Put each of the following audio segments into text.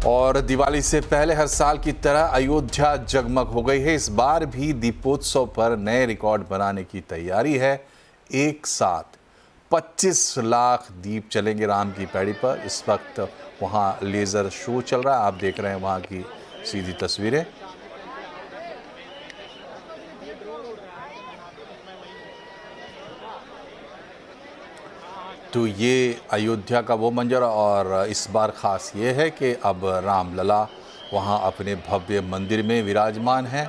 और दिवाली से पहले हर साल की तरह अयोध्या जगमग हो गई है। इस बार भी दीपोत्सव पर नए रिकॉर्ड बनाने की तैयारी है। एक साथ 25 लाख दीप चलेंगे राम की पैड़ी पर। इस वक्त वहां लेजर शो चल रहा है, आप देख रहे हैं वहां की सीधी तस्वीरें। तो ये अयोध्या का वो मंजर, और इस बार ख़ास ये है कि अब रामलला वहाँ अपने भव्य मंदिर में विराजमान हैं।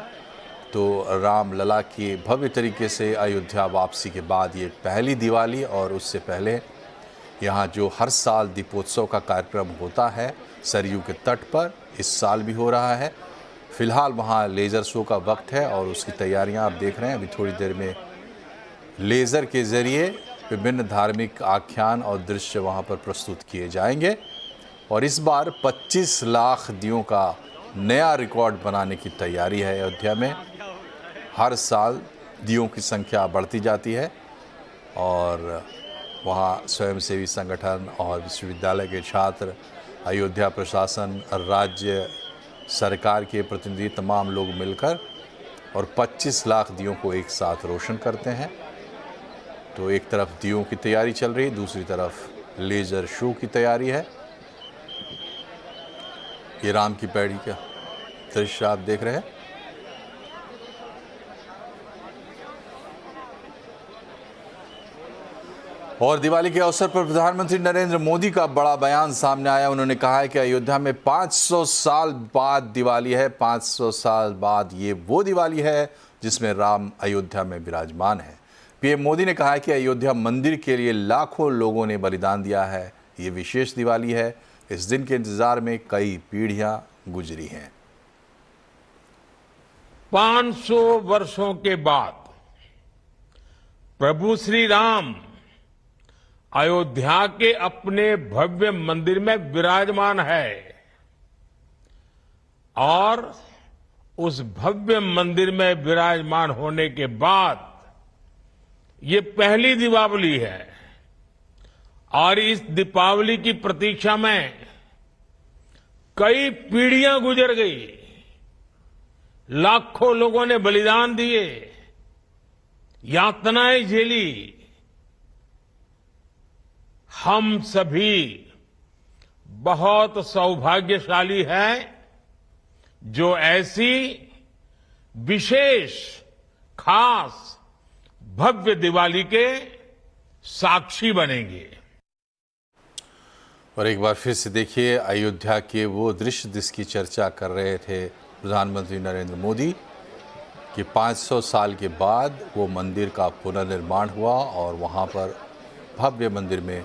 तो रामलला की भव्य तरीके से अयोध्या वापसी के बाद ये पहली दिवाली, और उससे पहले यहाँ जो हर साल दीपोत्सव का कार्यक्रम होता है सरयू के तट पर, इस साल भी हो रहा है। फ़िलहाल वहाँ लेज़र शो का वक्त है और उसकी तैयारियाँ आप देख रहे हैं। अभी थोड़ी देर में लेज़र के ज़रिए विभिन्न धार्मिक आख्यान और दृश्य वहाँ पर प्रस्तुत किए जाएंगे। और इस बार 25 लाख दियों का नया रिकॉर्ड बनाने की तैयारी है अयोध्या में। हर साल दियों की संख्या बढ़ती जाती है और वहाँ स्वयंसेवी संगठन और विश्वविद्यालय के छात्र, अयोध्या प्रशासन, राज्य सरकार के प्रतिनिधि, तमाम लोग मिलकर और 25 लाख दियों को एक साथ रोशन करते हैं। तो एक तरफ दियों की तैयारी चल रही है, दूसरी तरफ लेज़र शो की तैयारी है। ये राम की पैड़ी का दृश्य आप देख रहे हैं। और दिवाली के अवसर पर प्रधानमंत्री नरेंद्र मोदी का बड़ा बयान सामने आया। उन्होंने कहा है कि अयोध्या में 500 साल बाद दिवाली है। 500 साल बाद ये वो दिवाली है जिसमें राम अयोध्या में विराजमान है। पीएम मोदी ने कहा है कि अयोध्या मंदिर के लिए लाखों लोगों ने बलिदान दिया है। ये विशेष दिवाली है। इस दिन के इंतजार में कई पीढ़ियां गुजरी हैं। 500 वर्षों के बाद प्रभु श्री राम अयोध्या के अपने भव्य मंदिर में विराजमान है और उस भव्य मंदिर में विराजमान होने के बाद ये पहली दीपावली है। और इस दीपावली की प्रतीक्षा में कई पीढ़ियां गुजर गई, लाखों लोगों ने बलिदान दिए, यातनाएं झेली। हम सभी बहुत सौभाग्यशाली हैं जो ऐसी विशेष, खास, भव्य दिवाली के साक्षी बनेंगे। और एक बार फिर से देखिए अयोध्या के वो दृश्य जिसकी चर्चा कर रहे थे प्रधानमंत्री नरेंद्र मोदी कि 500 साल के बाद वो मंदिर का पुनर्निर्माण हुआ और वहाँ पर भव्य मंदिर में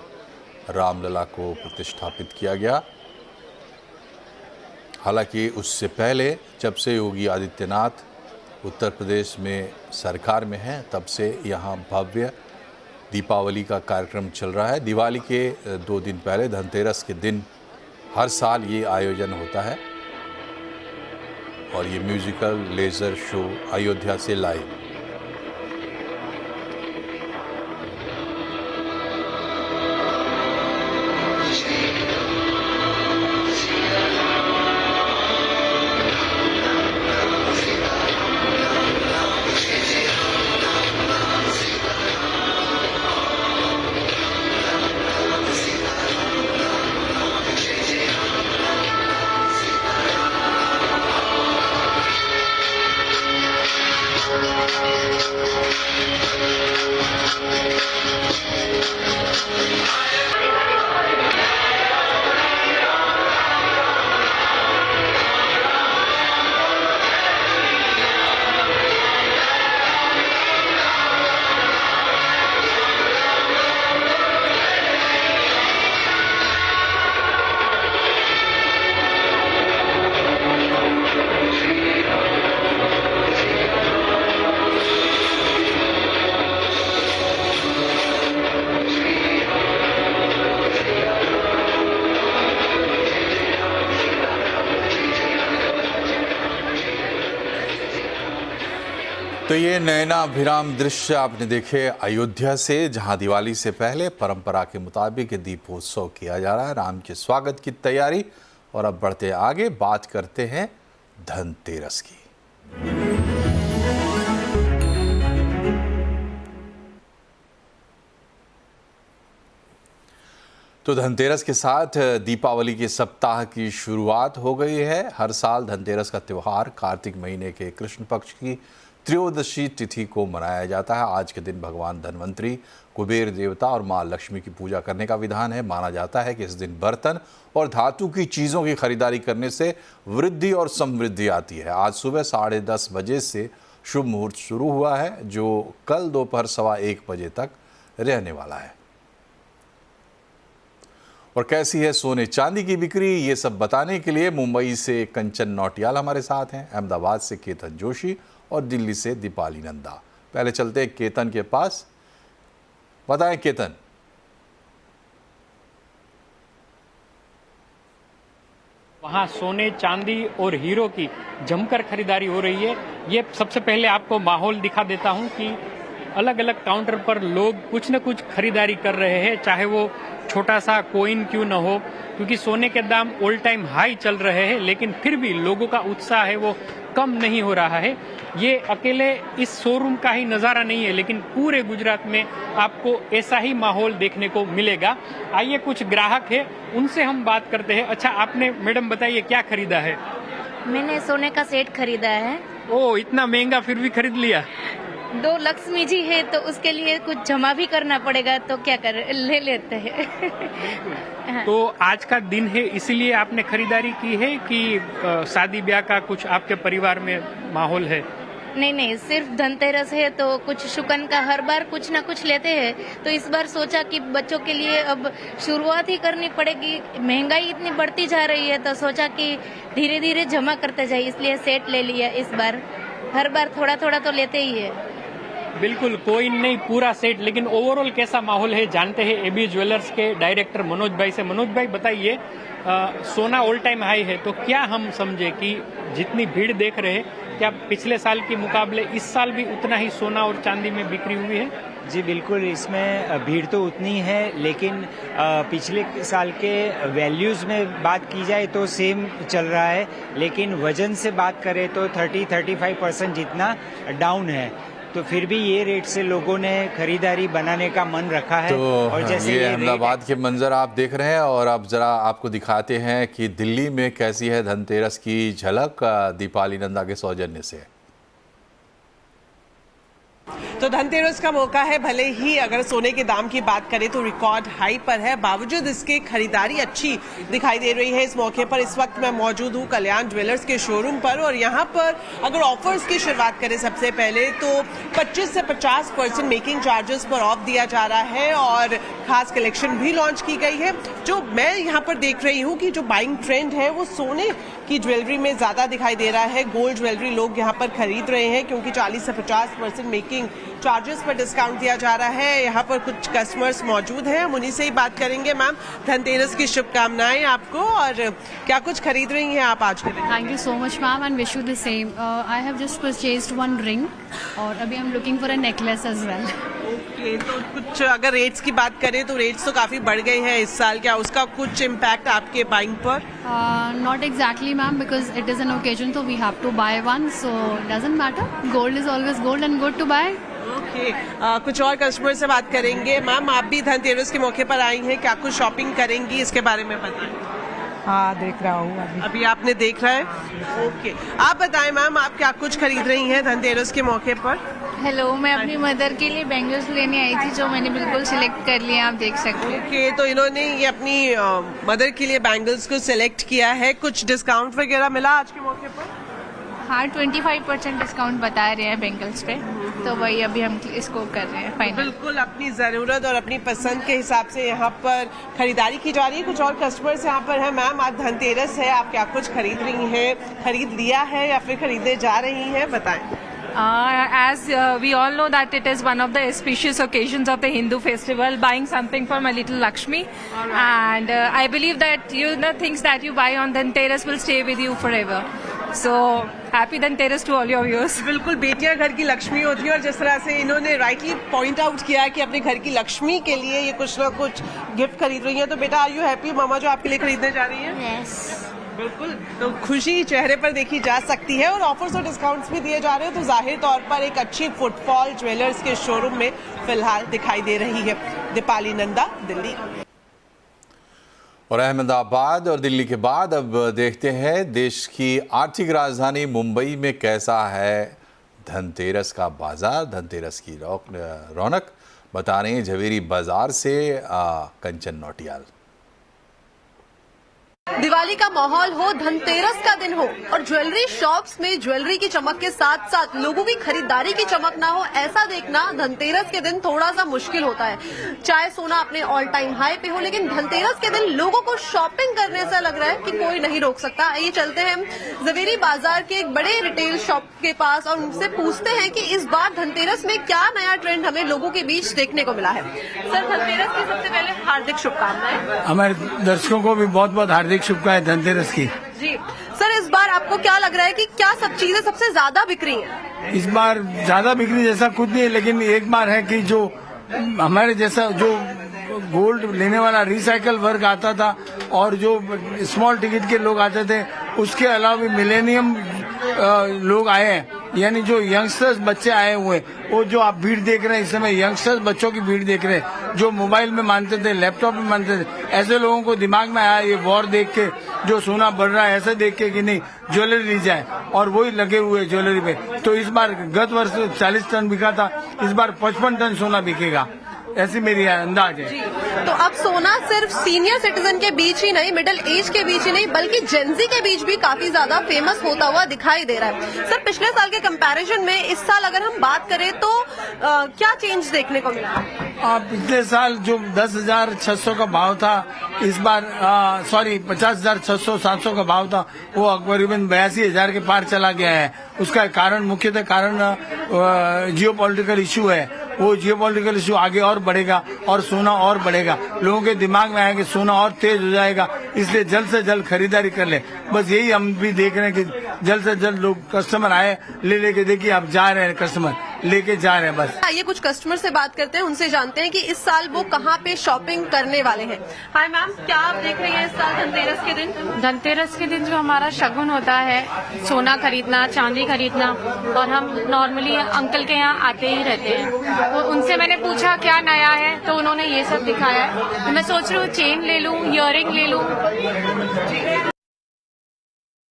रामलला को प्रतिष्ठापित किया गया। हालांकि उससे पहले जब से योगी आदित्यनाथ उत्तर प्रदेश में सरकार में हैं, तब से यहाँ भव्य दीपावली का कार्यक्रम चल रहा है। दिवाली के 2 दिन पहले, धनतेरस के दिन, हर साल ये आयोजन होता है और ये म्यूजिकल लेज़र शो अयोध्या से लाइव। तो ये नयनाभिराम दृश्य आपने देखे अयोध्या से, जहां दिवाली से पहले परंपरा के मुताबिक दीपोत्सव किया जा रहा है। राम के स्वागत की तैयारी और अब बढ़ते आगे बात करते हैं धनतेरस की। तो धनतेरस के साथ दीपावली के सप्ताह की शुरुआत हो गई है। हर साल धनतेरस का त्यौहार कार्तिक महीने के कृष्ण पक्ष की त्रयोदशी तिथि को मनाया जाता है। आज के दिन भगवान धनवंतरी, कुबेर देवता और मां लक्ष्मी की पूजा करने का विधान है। माना जाता है कि इस दिन बर्तन और धातु की चीज़ों की खरीदारी करने से वृद्धि और समृद्धि आती है। आज सुबह 10:30 बजे से शुभ मुहूर्त शुरू हुआ है, जो कल दोपहर 1:15 बजे तक रहने वाला है। और कैसी है सोने चांदी की बिक्री, ये सब बताने के लिए मुंबई से कंचन नौटियाल हमारे साथ हैं, अहमदाबाद से केतन जोशी और दिल्ली से दीपाली नंदा। पहले चलते हैं केतन के पास। बताएं केतन। वहाँ सोने चांदी और हीरो की जमकर खरीदारी हो रही है। ये सबसे पहले आपको माहौल दिखा देता हूँ कि अलग अलग काउंटर पर लोग कुछ न कुछ खरीदारी कर रहे हैं, चाहे वो छोटा सा कोइन क्यों न हो, क्योंकि सोने के दाम ऑल टाइम हाई चल रहे हैं, लेकिन फिर भी लोगों का उत्साह है वो कम नहीं हो रहा है। ये अकेले इस शोरूम का ही नज़ारा नहीं है, लेकिन पूरे गुजरात में आपको ऐसा ही माहौल देखने को मिलेगा। आइए कुछ ग्राहक है, उनसे हम बात करते हैं। अच्छा, आपने मैडम बताइए क्या खरीदा है? मैंने सोने का सेट खरीदा है। ओह, इतना महंगा फिर भी खरीद लिया। 2 लक्ष्मी जी है तो उसके लिए कुछ जमा भी करना पड़ेगा, तो क्या कर ले लेते हैं। तो आज का दिन है इसीलिए आपने खरीदारी की है कि शादी ब्याह का कुछ आपके परिवार में माहौल है? नहीं, सिर्फ धनतेरस है तो कुछ शुकन का हर बार कुछ ना कुछ लेते हैं, तो इस बार सोचा कि बच्चों के लिए अब शुरुआत ही करनी पड़ेगी। महंगाई इतनी बढ़ती जा रही है तो सोचा कि धीरे धीरे जमा करते जाए, इसलिए सेट ले लिया इस बार। हर बार थोड़ा थोड़ा तो लेते ही है। बिल्कुल, कोई नहीं, पूरा सेट। लेकिन ओवरऑल कैसा माहौल है जानते हैं एबी ज्वेलर्स के डायरेक्टर मनोज भाई से। मनोज भाई बताइए, सोना ऑल टाइम हाई है तो क्या हम समझे कि जितनी भीड़ देख रहे हैं, क्या पिछले साल के मुकाबले इस साल भी उतना ही सोना और चांदी में बिक्री हुई है? जी बिल्कुल, इसमें भीड़ तो उतनी है, लेकिन पिछले साल के वैल्यूज़ में बात की जाए तो सेम चल रहा है, लेकिन वजन से बात करें तो 30-35% जितना डाउन है। तो फिर भी ये रेट से लोगों ने खरीदारी बनाने का मन रखा है। तो और जैसे ये अहमदाबाद के मंजर आप देख रहे हैं, और अब जरा आपको दिखाते हैं कि दिल्ली में कैसी है धनतेरस की झलक दीपाली नंदा के सौजन्य से। तो धनतेरस का मौका है, भले ही अगर सोने के दाम की बात करें तो रिकॉर्ड हाई पर है, बावजूद इसके खरीदारी अच्छी दिखाई दे रही है। इस मौके पर इस वक्त मैं मौजूद हूँ कल्याण ज्वेलर्स के शोरूम पर, और यहाँ पर अगर ऑफर्स की शुरुआत करें सबसे पहले तो 25 से 50% मेकिंग चार्जेस पर ऑफ दिया जा रहा है, और खास कलेक्शन भी लॉन्च की गई है। जो मैं यहाँ पर देख रही हूँ कि जो बाइंग ट्रेंड है वो सोने की ज्वेलरी में ज्यादा दिखाई दे रहा है। गोल्ड ज्वेलरी लोग यहाँ पर खरीद रहे हैं क्योंकि 40 से 50% मेकिंग चार्जेस पर डिस्काउंट दिया जा रहा है। यहाँ पर कुछ कस्टमर्स मौजूद हैं, हम उन्हीं से ही बात करेंगे। मैम, धनतेरस की शुभकामनाएं आपको, और क्या कुछ खरीद रही हैं आप आज के दिन? Thank you so much ma'am, and wish you the same. I have just purchased 1 ring, और अभी I am looking for a necklace as well. Okay, तो कुछ अगर रेट्स की बात करें तो रेट्स तो काफी बढ़ गए हैं इस साल, क्या उसका कुछ इम्पैक्ट आपके बाइंग पर? Not exactly ma'am, because it is an occasion, तो we have to buy one, so doesn't matter. Gold is always gold and good to buy. Okay, कुछ और कस्टमर से बात करेंगे। मैम, आप भी धनतेरस के मौके पर आई हैं, क्या कुछ शॉपिंग करेंगी, इसके बारे में बताएं। हाँ, देख रहा हूँ अभी आपने देख रहा है। ओके, आप बताएं मैम, आप क्या कुछ खरीद रही हैं धनतेरस के मौके पर? हेलो, मैं अपनी मदर के लिए बैंगल्स लेने आई थी, जो मैंने बिल्कुल सिलेक्ट कर लिया, आप देख सकते हैं। ओके, तो इन्होंने ये अपनी मदर के लिए बैंगल्स को सिलेक्ट किया है। कुछ डिस्काउंट वगैरह मिला आज के मौके पर? हाँ, 25% डिस्काउंट बता रहे हैं बैंगल्स पे, तो वही अभी हम इसको कर रहे हैं फाइनल। बिल्कुल अपनी जरूरत और अपनी पसंद के हिसाब से यहाँ पर खरीदारी की जा रही है। कुछ और कस्टमर्स यहाँ पर हैं। मैम, आज धनतेरस है, आप क्या कुछ खरीद रही हैं, खरीद लिया है या फिर खरीदने जा रही हैं, बताएं। As we all know that it is one of the auspicious occasions of the Hindu festival, buying something for my little Lakshmi, and I believe that things that you buy on Dhanteras will stay with you forever. So happy Dhanteras to all your viewers. बिल्कुल, बेटियां घर की लक्ष्मी होती हैं, और जिस तरह से इन्होंने राइटली पॉइंट आउट किया कि अपने घर की लक्ष्मी के लिए ये कुछ ना कुछ गिफ्ट खरीद रही हैं, तो बेटा आर यू हैप्पी मामा जो आपके लिए खरीदने जा रही हैं? यस। बिल्कुल, तो खुशी चेहरे पर देखी जा सकती है और ऑफर्स और डिस्काउंट्स भी दिए जा रहे हैं, तो जाहिर तौर पर एक अच्छी फुटफॉल ज्वेलर्स के शोरूम में फिलहाल दिखाई दे रही है। दीपाली नंदा, दिल्ली। और अहमदाबाद और दिल्ली के बाद अब देखते हैं देश की आर्थिक राजधानी मुंबई में कैसा है धनतेरस का बाजार, धनतेरस की रौनक। बता रहे हैं झवेरी बाजार से कंचन नौटियाल। दिवाली का माहौल हो, धनतेरस का दिन हो और ज्वेलरी शॉप्स में ज्वेलरी की चमक के साथ साथ लोगों की खरीदारी की चमक ना हो, ऐसा देखना धनतेरस के दिन थोड़ा सा मुश्किल होता है। चाहे सोना अपने ऑल टाइम हाई पे हो, लेकिन धनतेरस के दिन लोगों को शॉपिंग करने से लग रहा है कि कोई नहीं रोक सकता। आइए चलते हैं हम झवेरी बाजार के एक बड़े रिटेल शॉप के पास और उनसे पूछते हैं कि इस बार धनतेरस में क्या नया ट्रेंड हमें लोगों के बीच देखने को मिला है। सर, धनतेरस की सबसे पहले हार्दिक शुभकामनाएं। हमारे दर्शकों को भी बहुत बहुत हार्दिक शुभकामनाएं धनतेरस की। जी सर, इस बार आपको क्या लग रहा है कि क्या सब चीजें सबसे ज्यादा बिक रही हैं? इस बार ज्यादा बिक्री जैसा कुछ नहीं है, लेकिन एक बार है कि जो हमारे जैसा जो गोल्ड लेने वाला रिसाइकल वर्ग आता था और जो स्मॉल टिकट के लोग आते थे, उसके अलावा भी मिलेनियम लोग आए हैं, यानी जो यंगस्टर्स बच्चे आए हुए, वो जो आप भीड़ देख रहे हैं इस समय, यंगस्टर्स बच्चों की भीड़ देख रहे हैं, जो मोबाइल में मानते थे, लैपटॉप में मानते थे, ऐसे लोगों को दिमाग में आया ये वॉर देख के, जो सोना बढ़ रहा है ऐसे देख के कि नहीं ज्वेलरी ली जाए, और वही लगे हुए ज्वेलरी पे। तो इस बार गत वर्ष 40 टन बिका था, इस बार 55 टन सोना बिकेगा, ऐसी मेरी अंदाज है। जी, तो अब सोना सिर्फ सीनियर सिटीजन के बीच ही नहीं, मिडिल एज के बीच ही नहीं, बल्कि जेंजी के बीच भी काफी ज्यादा फेमस होता हुआ दिखाई दे रहा है। सर, पिछले साल के कंपैरिजन में इस साल अगर हम बात करें तो क्या चेंज देखने को मिला? पिछले साल जो 10,600 का भाव था, इस बार 50,600 700 का भाव था, वो करीबन 82,000 के पार चला गया है। उसका कारण मुख्यतः जियो पॉलिटिकल इश्यू है। वो जियोपॉलिटिकल इशू आगे और बढ़ेगा और सोना और बढ़ेगा, लोगों के दिमाग में आया कि सोना और तेज हो जाएगा, इसलिए जल्द से जल्द खरीदारी कर ले। बस यही हम भी देख रहे हैं कि जल्द से जल्द लोग कस्टमर आए, ले लेके देखिए आप जा रहे हैं, कस्टमर लेके जा रहे हैं। बस आइए कुछ कस्टमर से बात करते हैं, उनसे जानते हैं कि इस साल वो कहाँ पे शॉपिंग करने वाले हैं। हाय मैम, क्या आप देख रही हैं इस साल धनतेरस के दिन? धनतेरस के दिन जो हमारा शगुन होता है, सोना खरीदना, चांदी खरीदना, और हम नॉर्मली अंकल के यहाँ आते ही रहते हैं। तो उनसे मैंने पूछा क्या नया है, तो उन्होंने ये सब दिखाया है। तो मैं सोच रही हूँ चेन ले लूँ, इयररिंग ले लूँ।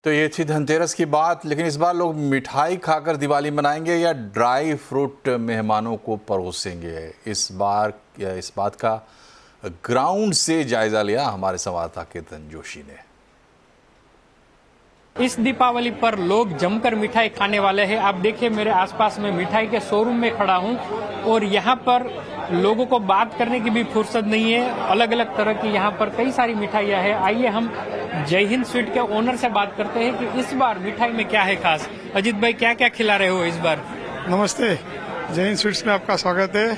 तो ये थी धनतेरस की बात, लेकिन इस बार लोग मिठाई खाकर दिवाली मनाएंगे या ड्राई फ्रूट मेहमानों को परोसेंगे? इस बात का ग्राउंड से जायजा लिया हमारे संवाददाता केतन जोशी ने। इस दीपावली पर लोग जमकर मिठाई खाने वाले हैं। आप देखिए मेरे आसपास में मिठाई के शोरूम में खड़ा हूं और यहाँ पर लोगों को बात करने की भी फुर्सत नहीं है। अलग अलग तरह की यहाँ पर कई सारी मिठाइयाँ हैं। आइए हम जय हिंद स्वीट के ओनर से बात करते हैं कि इस बार मिठाई में क्या है खास। अजीत भाई, क्या क्या खिला रहे हो इस बार? नमस्ते, जय हिंद स्वीट्स में आपका स्वागत है।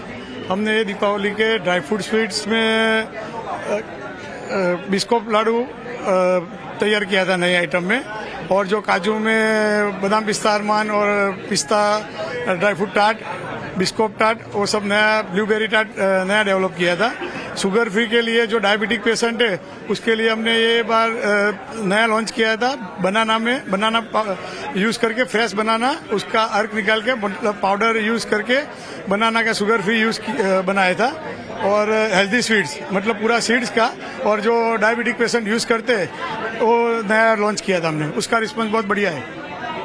हमने दीपावली के ड्राई फ्रूट स्वीट्स में बिस्कुट लाडू तैयार किया था नए आइटम में, और जो काजू में बादाम पिस्ता अरमान और पिस्ता dry fruit tart, biscuit tart, वो सब नया, ब्लूबेरी टार्ट नया डेवलप किया था। शुगर फ्री के लिए जो डायबिटिक पेशेंट है उसके लिए हमने ये बार नया लॉन्च किया था। बनाना यूज करके, फ्रेश बनाना, उसका अर्क निकाल के, मतलब पाउडर यूज करके बनाना का शुगर फ्री बनाया था। और हेल्दी स्वीट्स, मतलब पूरा सीड्स का, और जो डायबिटिक पेशेंट यूज करते हैं वो नया लॉन्च किया था हमने, उसका रिस्पॉन्स बहुत बढ़िया है।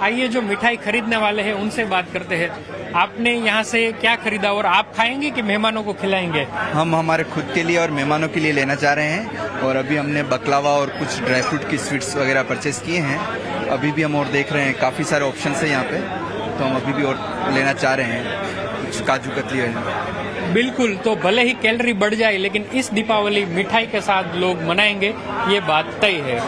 आइए जो मिठाई खरीदने वाले हैं उनसे बात करते हैं। आपने यहाँ से क्या खरीदा और आप खाएंगे कि मेहमानों को खिलाएंगे? हम हमारे खुद के लिए और मेहमानों के लिए लेना चाह रहे हैं, और अभी हमने बकलावा और कुछ ड्राई फ्रूट की स्वीट्स वगैरह परचेज किए हैं। अभी भी हम और देख रहे हैं, काफ़ी सारे ऑप्शन है यहाँ पे, तो हम अभी भी और लेना चाह रहे हैं। कुछ काजू कतली है। बिल्कुल, तो भले ही कैलोरी बढ़ जाए लेकिन इस दीपावली मिठाई के साथ लोग मनाएंगे, ये बात तय है।